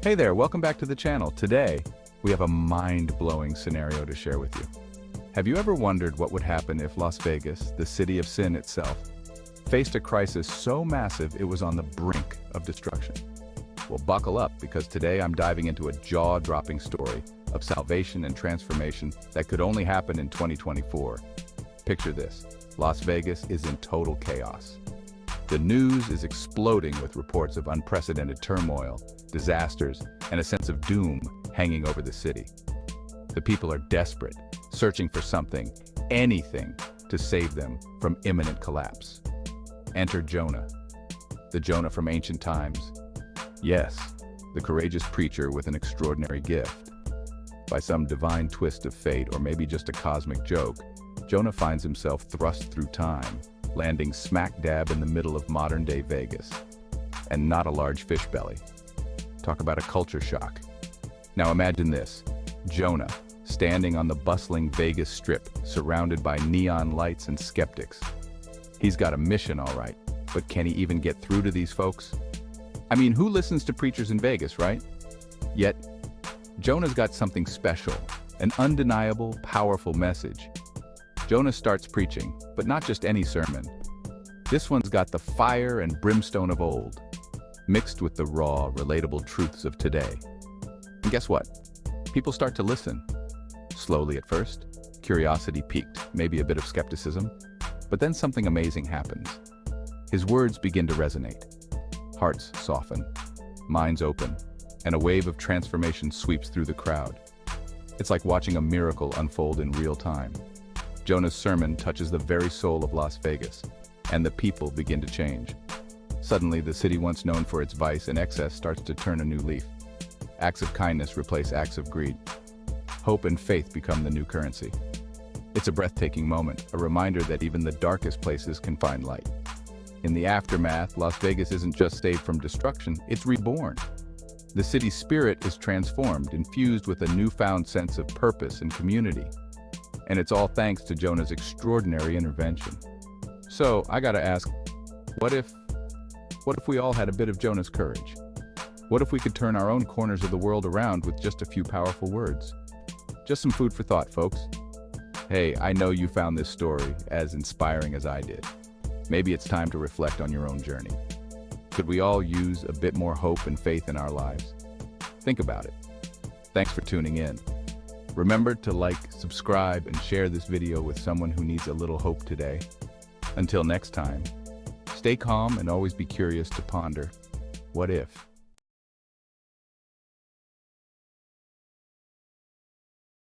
Hey there, welcome back to the channel. Today, we have a mind-blowing scenario to share with you. Have you ever wondered what would happen if Las Vegas, the city of sin itself, faced a crisis so massive it was on the brink of destruction? Well, buckle up, because today I'm diving into a jaw-dropping story of salvation and transformation that could only happen in 2024. Picture this: Las Vegas is in total chaos. The news is exploding with reports of unprecedented turmoil, disasters, and a sense of doom hanging over the city. The people are desperate, searching for something, anything, to save them from imminent collapse. Enter Jonah, the Jonah from ancient times. Yes, the courageous preacher with an extraordinary gift. By some divine twist of fate, or maybe just a cosmic joke, Jonah finds himself thrust through time, landing smack dab in the middle of modern-day Vegas. And not a large fish belly. Talk about a culture shock. Now imagine this: Jonah, standing on the bustling Vegas Strip, surrounded by neon lights and skeptics. He's got a mission, all right, but can he even get through to these folks? I mean, who listens to preachers in Vegas, right? Yet, Jonah's got something special, an undeniable, powerful message. Jonah starts preaching, but not just any sermon. This one's got the fire and brimstone of old, mixed with the raw, relatable truths of today. And guess what? People start to listen. Slowly at first, curiosity piqued, maybe a bit of skepticism, but then something amazing happens. His words begin to resonate. Hearts soften, minds open, and a wave of transformation sweeps through the crowd. It's like watching a miracle unfold in real time. Jonah's sermon touches the very soul of Las Vegas, and the people begin to change. Suddenly, the city once known for its vice and excess starts to turn a new leaf. Acts of kindness replace acts of greed. Hope and faith become the new currency. It's a breathtaking moment, a reminder that even the darkest places can find light. In the aftermath, Las Vegas isn't just saved from destruction, it's reborn. The city's spirit is transformed, infused with a newfound sense of purpose and community. And it's all thanks to Jonah's extraordinary intervention. So, I gotta ask, what if we all had a bit of Jonah's courage? What if we could turn our own corners of the world around with just a few powerful words? Just some food for thought, folks. Hey, I know you found this story as inspiring as I did. Maybe it's time to reflect on your own journey. Could we all use a bit more hope and faith in our lives? Think about it. Thanks for tuning in. Remember to like, subscribe, and share this video with someone who needs a little hope today. Until next time, stay calm and always be curious to ponder, what if?